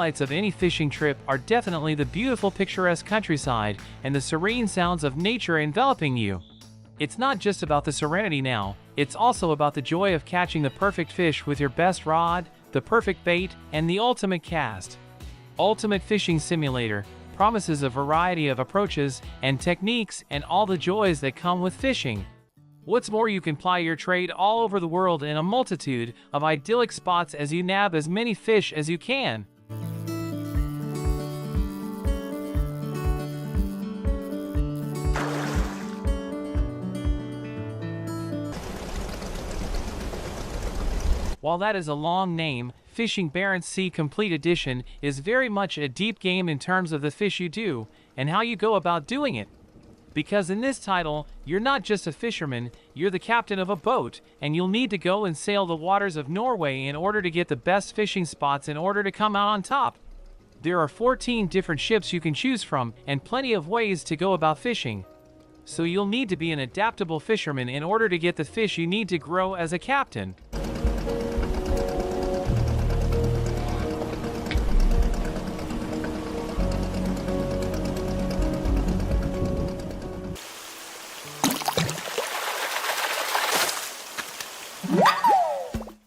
highlights of any fishing trip are definitely the beautiful picturesque countryside and the serene sounds of nature enveloping you. It's not just about the serenity now, it's also about the joy of catching the perfect fish with your best rod, the perfect bait, and the ultimate cast. Ultimate Fishing Simulator promises a variety of approaches and techniques and all the joys that come with fishing. What's more, you can ply your trade all over the world in a multitude of idyllic spots as you nab as many fish as you can. While that is a long name, Fishing Barents Sea Complete Edition is very much a deep game in terms of the fish you do and how you go about doing it. Because in this title, you're not just a fisherman, you're the captain of a boat, and you'll need to go and sail the waters of Norway in order to get the best fishing spots in order to come out on top. There are 14 different ships you can choose from and plenty of ways to go about fishing. So you'll need to be an adaptable fisherman in order to get the fish you need to grow as a captain.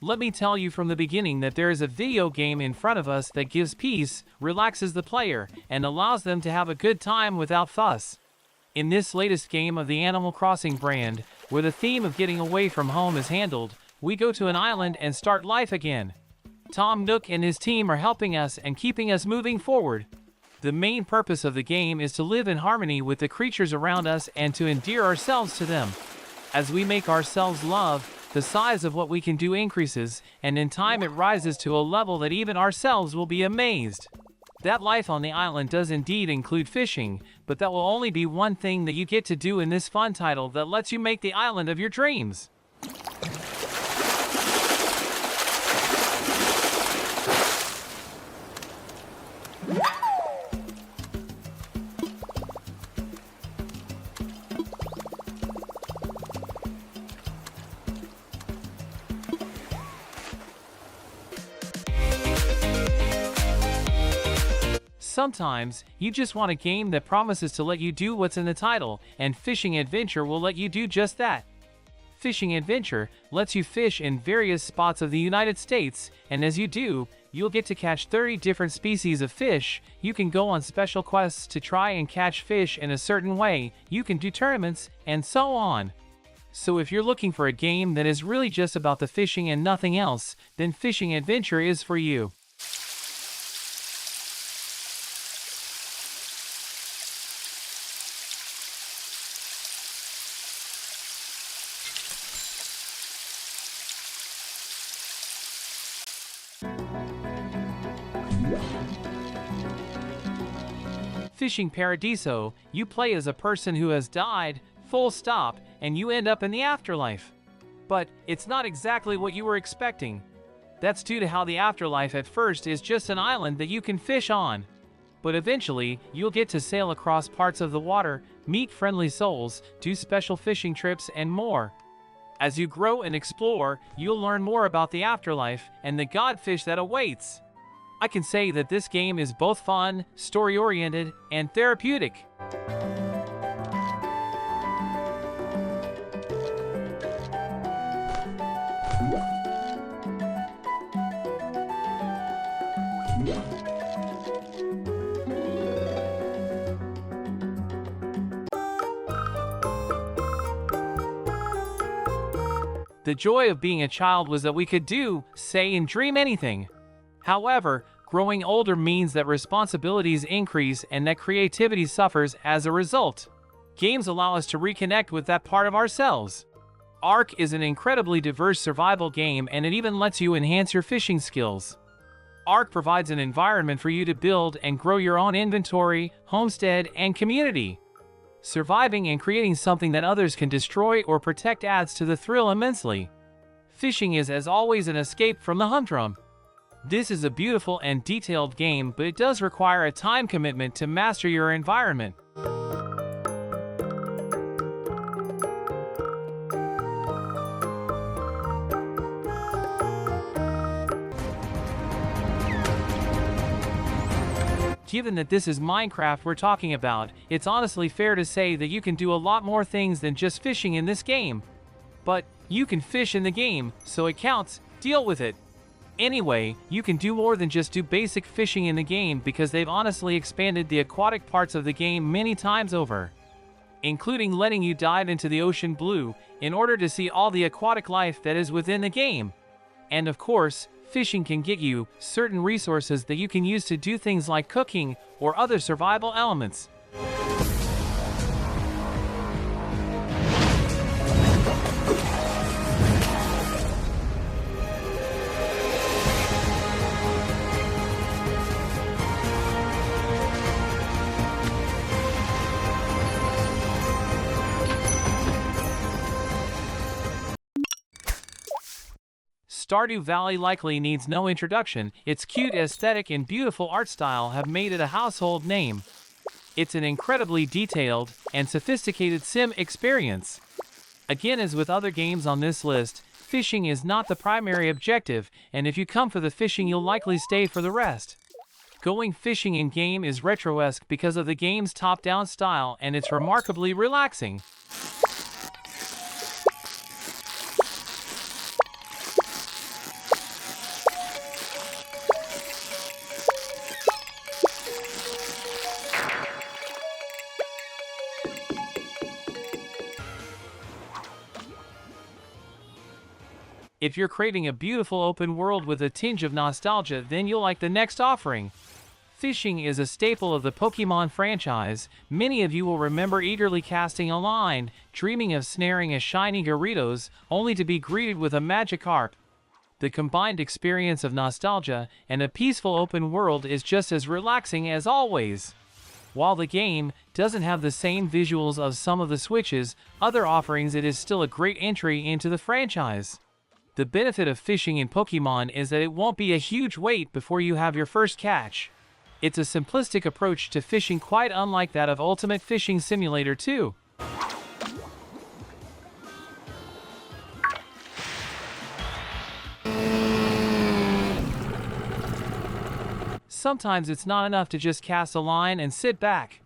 Let me tell you from the beginning that there is a video game in front of us that gives peace, relaxes the player, and allows them to have a good time without fuss. In this latest game of the Animal Crossing brand, where the theme of getting away from home is handled, we go to an island and start life again. Tom Nook and his team are helping us and keeping us moving forward. The main purpose of the game is to live in harmony with the creatures around us and to endear ourselves to them. As we make ourselves love, the size of what we can do increases, and in time it rises to a level that even ourselves will be amazed. That life on the island does indeed include fishing, but that will only be one thing that you get to do in this fun title that lets you make the island of your dreams. Sometimes, you just want a game that promises to let you do what's in the title, and Fishing Adventure will let you do just that. Fishing Adventure lets you fish in various spots of the United States, and as you do, you'll get to catch 30 different species of fish. You can go on special quests to try and catch fish in a certain way, you can do tournaments, and so on. So if you're looking for a game that is really just about the fishing and nothing else, then Fishing Adventure is for you. Fishing Paradiso, you play as a person who has died, full stop, and you end up in the afterlife. But it's not exactly what you were expecting. That's due to how the afterlife at first is just an island that you can fish on. But eventually, you'll get to sail across parts of the water, meet friendly souls, do special fishing trips, and more. As you grow and explore, you'll learn more about the afterlife and the godfish that awaits. I can say that this game is both fun, story-oriented, and therapeutic. The joy of being a child was that we could do, say, and dream anything. However, growing older means that responsibilities increase and that creativity suffers as a result. Games allow us to reconnect with that part of ourselves. Ark is an incredibly diverse survival game, and it even lets you enhance your fishing skills. Ark provides an environment for you to build and grow your own inventory, homestead, and community. Surviving and creating something that others can destroy or protect adds to the thrill immensely. Fishing is, as always, an escape from the humdrum. This is a beautiful and detailed game, but it does require a time commitment to master your environment. given that this is Minecraft we're talking about, it's honestly fair to say that you can do a lot more things than just fishing in this game. But you can fish in the game, so it counts, deal with it. Anyway, you can do more than just do basic fishing in the game because they've honestly expanded the aquatic parts of the game many times over, including letting you dive into the ocean blue in order to see all the aquatic life that is within the game. And of course, fishing can get you certain resources that you can use to do things like cooking or other survival elements. Stardew Valley likely needs no introduction. Its cute aesthetic and beautiful art style have made it a household name. It's an incredibly detailed and sophisticated sim experience. Again, as with other games on this list, fishing is not the primary objective, and if you come for the fishing you'll likely stay for the rest. Going fishing in-game is retro-esque because of the game's top-down style, and it's remarkably relaxing. If you're creating a beautiful open world with a tinge of nostalgia, then you'll like the next offering. Fishing is a staple of the Pokémon franchise. Many of you will remember eagerly casting a line, dreaming of snaring a shiny Gyarados, only to be greeted with a Magikarp. The combined experience of nostalgia and a peaceful open world is just as relaxing as always. While the game doesn't have the same visuals of some of the Switch's other offerings, it is still a great entry into the franchise. The benefit of fishing in Pokémon is that it won't be a huge wait before you have your first catch. It's a simplistic approach to fishing, quite unlike that of Ultimate Fishing Simulator 2. Sometimes it's not enough to just cast a line and sit back.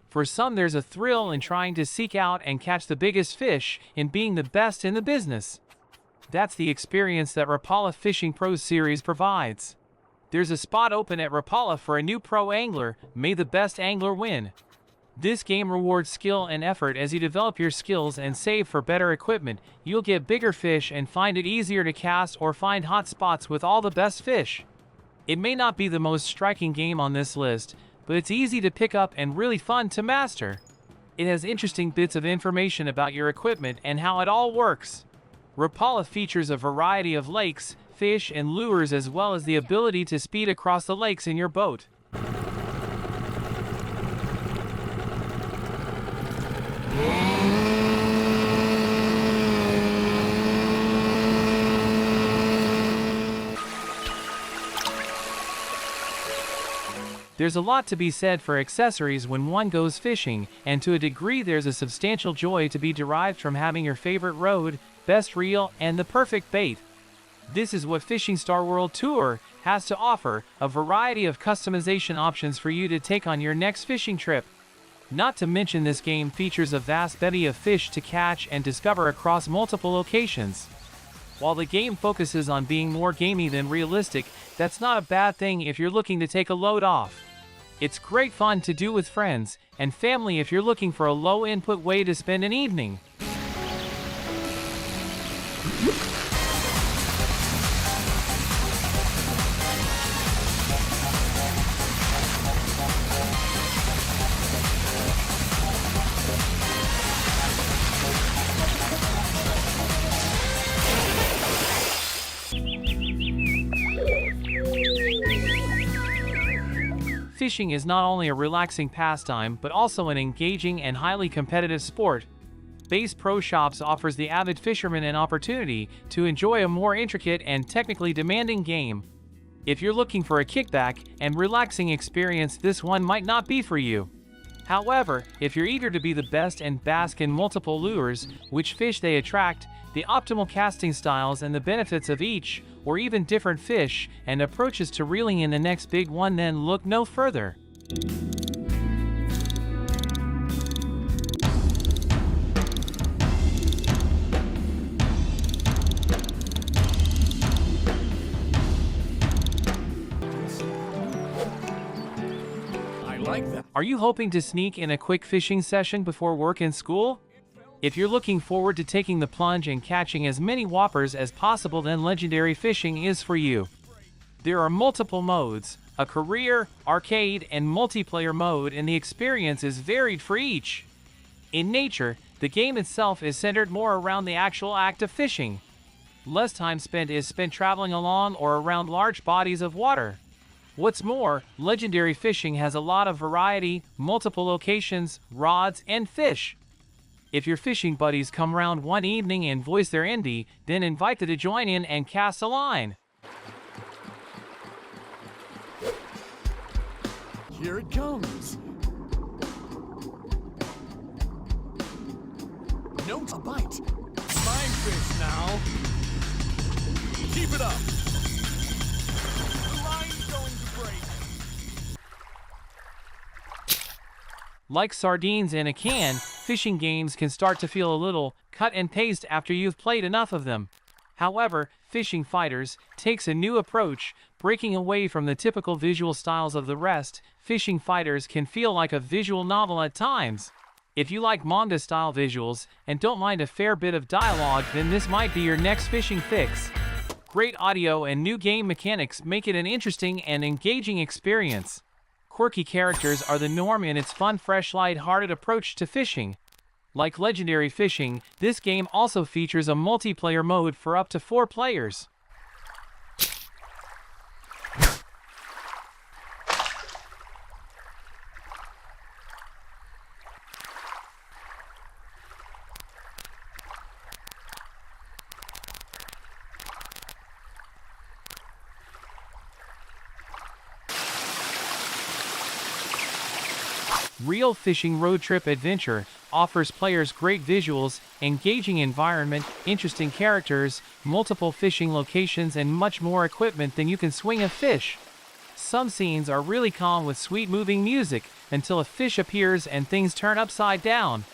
For some, there's a thrill in trying to seek out and catch the biggest fish, in being the best in the business. That's the experience that Rapala Fishing Pros series provides. There's a spot open at Rapala for a new pro angler. May the best angler win. This game rewards skill and effort. As you develop your skills and save for better equipment, you'll get bigger fish and find it easier to cast or find hot spots with all the best fish. It may not be the most striking game on this list, but it's easy to pick up and really fun to master. It has interesting bits of information about your equipment and how it all works. Rapala features a variety of lakes, fish, and lures, as well as the ability to speed across the lakes in your boat. There's a lot to be said for accessories when one goes fishing, and to a degree there's a substantial joy to be derived from having your favorite rod, best reel, and the perfect bait. This is what Fishing Star World Tour has to offer, a variety of customization options for you to take on your next fishing trip. Not to mention, this game features a vast bevy of fish to catch and discover across multiple locations. While the game focuses on being more gamey than realistic, that's not a bad thing if you're looking to take a load off. It's great fun to do with friends and family if you're looking for a low-input way to spend an evening. Fishing is not only a relaxing pastime, but also an engaging and highly competitive sport. Bass Pro Shops offers the avid fisherman an opportunity to enjoy a more intricate and technically demanding game. If you're looking for a kickback and relaxing experience, this one might not be for you. However, if you're eager to be the best and bask in multiple lures, which fish they attract, the optimal casting styles and the benefits of each, or even different fish and approaches to reeling in the next big one, then look no further. Are you hoping to sneak in a quick fishing session before work and school? If you're looking forward to taking the plunge and catching as many whoppers as possible, then legendary fishing is for you. There are multiple modes, a career, arcade, and multiplayer mode, and the experience is varied for each. In nature, the game itself is centered more around the actual act of fishing. Less time is spent traveling along or around large bodies of water. What's more, legendary fishing has a lot of variety, multiple locations, rods, and fish. If your fishing buddies come round one evening and voice their indie, then invite them to join in and cast a line. Here it comes. No, a bite. Fine fish now. Keep it up. The line's going to break. Like sardines in a can, fishing games can start to feel a little cut and paste after you've played enough of them. However, Fishing Fighters takes a new approach, breaking away from the typical visual styles of the rest. Fishing Fighters can feel like a visual novel at times. If you like manga-style visuals and don't mind a fair bit of dialogue, then this might be your next fishing fix. Great audio and new game mechanics make it an interesting and engaging experience. Quirky characters are the norm in its fun, fresh, light-hearted approach to fishing. Like legendary fishing, this game also features a multiplayer mode for up to 4 players. Real Fishing Road Trip Adventure offers players great visuals, engaging environment, interesting characters, multiple fishing locations, and much more equipment than you can swing a fish. Some scenes are really calm with sweet moving music until a fish appears and things turn upside down.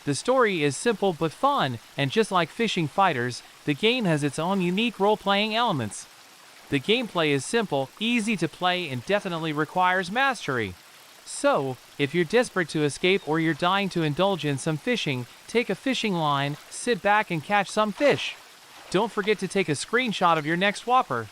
The story is simple but fun, and just like Fishing Fighters, the game has its own unique role-playing elements. The gameplay is simple, easy to play, and definitely requires mastery. So, if you're desperate to escape or you're dying to indulge in some fishing, take a fishing line, sit back and catch some fish. Don't forget to take a screenshot of your next whopper.